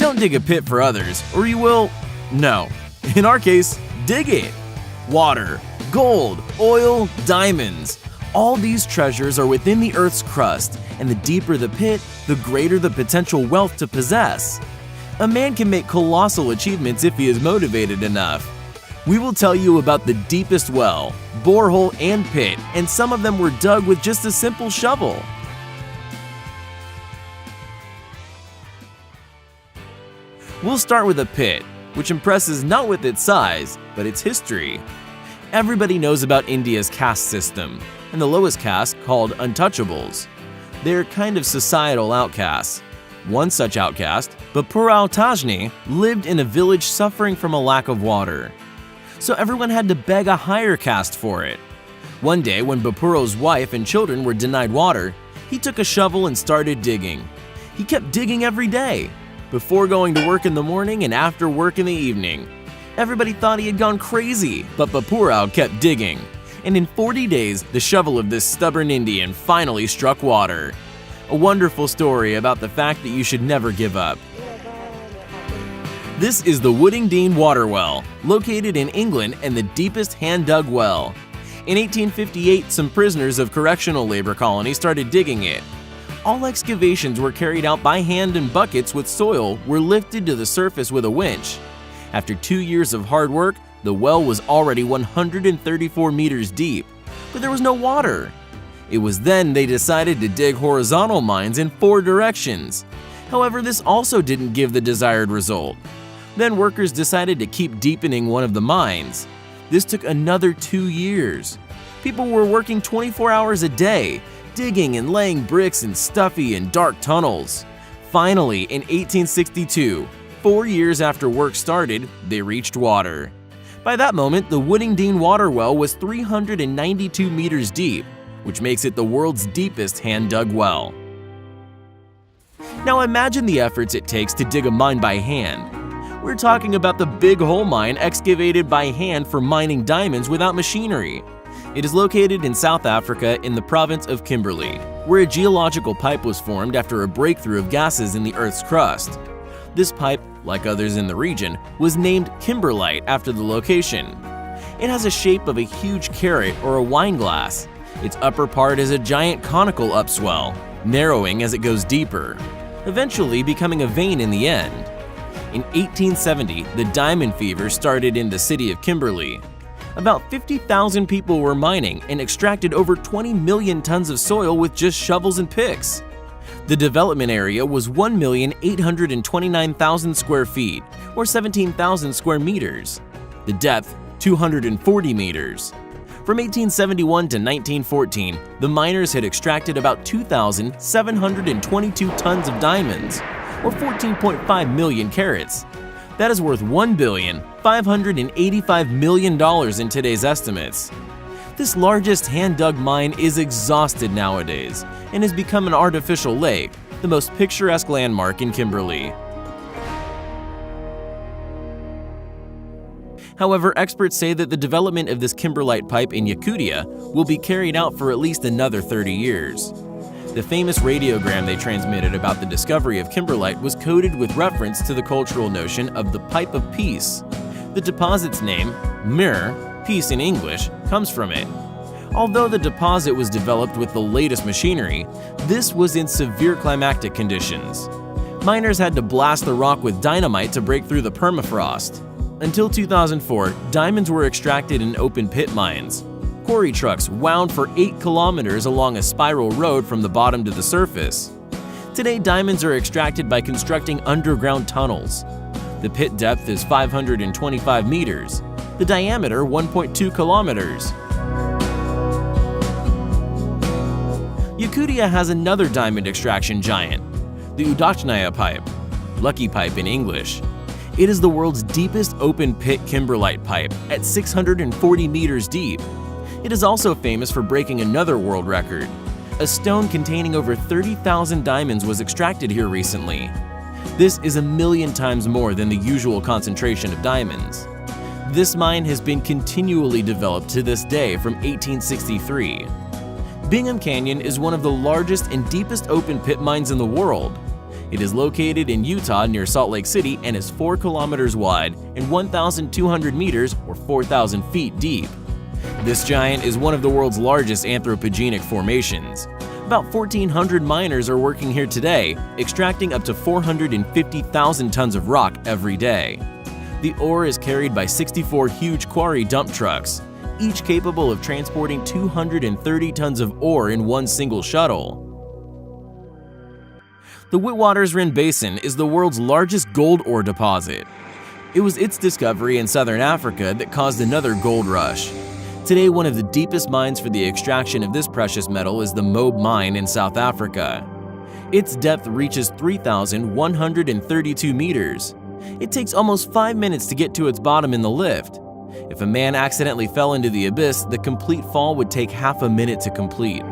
Don't dig a pit for others, or you will, no, in our case, dig it. Water, gold, oil, diamonds. All these treasures are within the Earth's crust, and the deeper the pit, the greater the potential wealth to possess. A man can make colossal achievements if he is motivated enough. We will tell you about the deepest well, borehole, and pit, and some of them were dug with just a simple shovel. We'll start with a pit, which impresses not with its size, but its history. Everybody knows about India's caste system, and the lowest caste called untouchables. They're kind of societal outcasts. One such outcast, Bapurao Tajni, lived in a village suffering from a lack of water. So everyone had to beg a higher caste for it. One day, when Bapurao's wife and children were denied water, he took a shovel and started digging. He kept digging every day, before going to work in the morning and after work in the evening. Everybody thought he had gone crazy, but Bapurao kept digging. And in 40 days, the shovel of this stubborn Indian finally struck water. A wonderful story about the fact that you should never give up. This is the Woodingdean Water Well, located in England and the deepest hand-dug well. In 1858, some prisoners of correctional labor colony started digging it. All excavations were carried out by hand, and buckets with soil were lifted to the surface with a winch. After 2 years of hard work, the well was already 134 meters deep, but there was no water. It was then they decided to dig horizontal mines in 4 directions. However, this also didn't give the desired result. Then workers decided to keep deepening one of the mines. This took another 2 years. People were working 24 hours a day, digging and laying bricks in stuffy and dark tunnels. Finally, in 1862, 4 years after work started, they reached water. By that moment, the Woodingdean Water Well was 392 meters deep, which makes it the world's deepest hand-dug well. Now imagine the efforts it takes to dig a mine by hand. We're talking about the Big Hole Mine excavated by hand for mining diamonds without machinery. It is located in South Africa in the province of Kimberley, where a geological pipe was formed after a breakthrough of gases in the Earth's crust. This pipe, like others in the region, was named kimberlite after the location. It has a shape of a huge carrot or a wine glass. Its upper part is a giant conical upswell, narrowing as it goes deeper, eventually becoming a vein in the end. In 1870, the diamond fever started in the city of Kimberley. About 50,000 people were mining and extracted over 20 million tons of soil with just shovels and picks. The development area was 1,829,000 square feet, or 17,000 square meters. The depth, 240 meters. From 1871 to 1914, the miners had extracted about 2,722 tons of diamonds, or 14.5 million carats. That is worth $1,585 million in today's estimates. This largest hand-dug mine is exhausted nowadays and has become an artificial lake, the most picturesque landmark in Kimberley. However, experts say that the development of this kimberlite pipe in Yakutia will be carried out for at least another 30 years. The famous radiogram they transmitted about the discovery of kimberlite was coded with reference to the cultural notion of the Pipe of Peace. The deposit's name, Mir, peace in English, comes from it. Although the deposit was developed with the latest machinery, this was in severe climatic conditions. Miners had to blast the rock with dynamite to break through the permafrost. Until 2004, diamonds were extracted in open pit mines. Quarry trucks wound for 8 kilometers along a spiral road from the bottom to the surface. Today, diamonds are extracted by constructing underground tunnels. The pit depth is 525 meters, the diameter 1.2 kilometers. Yakutia has another diamond extraction giant, the Udachnaya pipe, Lucky Pipe in English. It is the world's deepest open pit kimberlite pipe at 640 meters deep. It is also famous for breaking another world record. A stone containing over 30,000 diamonds was extracted here recently. This is 1,000,000 times more than the usual concentration of diamonds. This mine has been continually developed to this day from 1863. Bingham Canyon is one of the largest and deepest open pit mines in the world. It is located in Utah near Salt Lake City and is 4 kilometers wide and 1,200 meters or 4,000 feet deep. This giant is one of the world's largest anthropogenic formations. About 1,400 miners are working here today, extracting up to 450,000 tons of rock every day. The ore is carried by 64 huge quarry dump trucks, each capable of transporting 230 tons of ore in one single shuttle. The Witwatersrand Basin is the world's largest gold ore deposit. It was its discovery in southern Africa that caused another gold rush. Today, one of the deepest mines for the extraction of this precious metal is the Moab Mine in South Africa. Its depth reaches 3,132 meters. It takes almost 5 minutes to get to its bottom in the lift. If a man accidentally fell into the abyss, the complete fall would take half a minute to complete.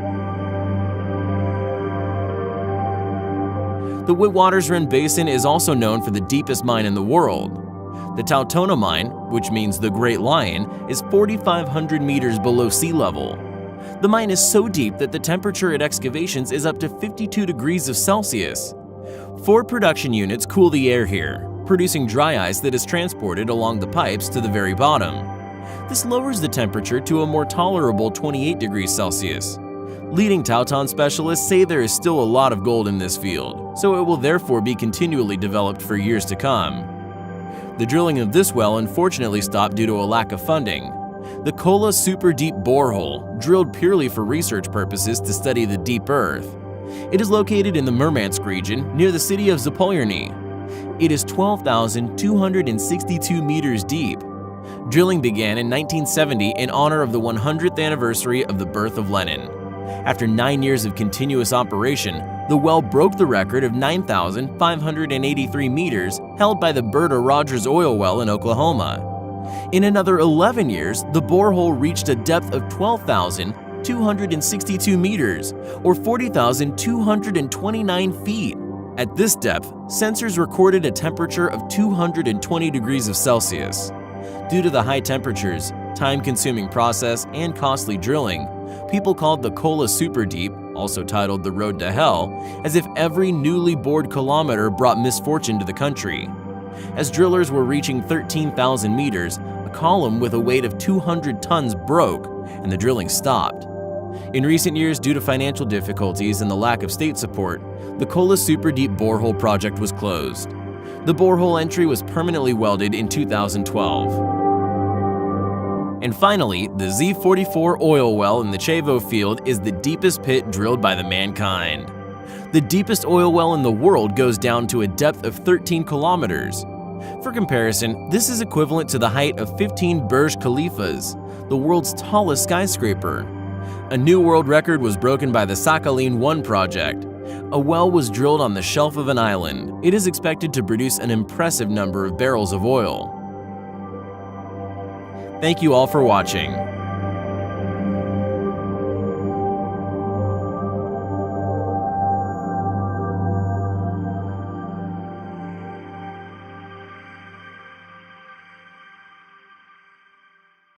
The Witwatersrand Basin is also known for the deepest mine in the world. The Tautona Mine, which means the Great Lion, is 4,500 meters below sea level. The mine is so deep that the temperature at excavations is up to 52 degrees Celsius. 4 production units cool the air here, producing dry ice that is transported along the pipes to the very bottom. This lowers the temperature to a more tolerable 28 degrees Celsius. Leading Tauton specialists say there is still a lot of gold in this field, so it will therefore be continually developed for years to come. The drilling of this well unfortunately stopped due to a lack of funding. The Kola Super Deep Borehole, drilled purely for research purposes to study the deep earth. It is located in the Murmansk region near the city of Zapolyarny. It is 12,262 meters deep. Drilling began in 1970 in honor of the 100th anniversary of the birth of Lenin. After 9 years of continuous operation, the well broke the record of 9,583 meters held by the Berta Rogers oil well in Oklahoma. In another 11 years, the borehole reached a depth of 12,262 meters, or 40,229 feet. At this depth, sensors recorded a temperature of 220 degrees Celsius. Due to the high temperatures, time-consuming process, and costly drilling, people called the Kola Super Deep, also titled the Road to Hell, as if every newly bored kilometer brought misfortune to the country. As drillers were reaching 13,000 meters, a column with a weight of 200 tons broke, and the drilling stopped. In recent years, due to financial difficulties and the lack of state support, the Kola Super Deep Borehole project was closed. The borehole entry was permanently welded in 2012. And finally, the Z44 oil well in the Chavo field is the deepest pit drilled by the mankind. The deepest oil well in the world goes down to a depth of 13 kilometers. For comparison, this is equivalent to the height of 15 Burj Khalifas, the world's tallest skyscraper. A new world record was broken by the Sakhalin 1 project. A well was drilled on the shelf of an island. It is expected to produce an impressive number of barrels of oil. Thank you all for watching.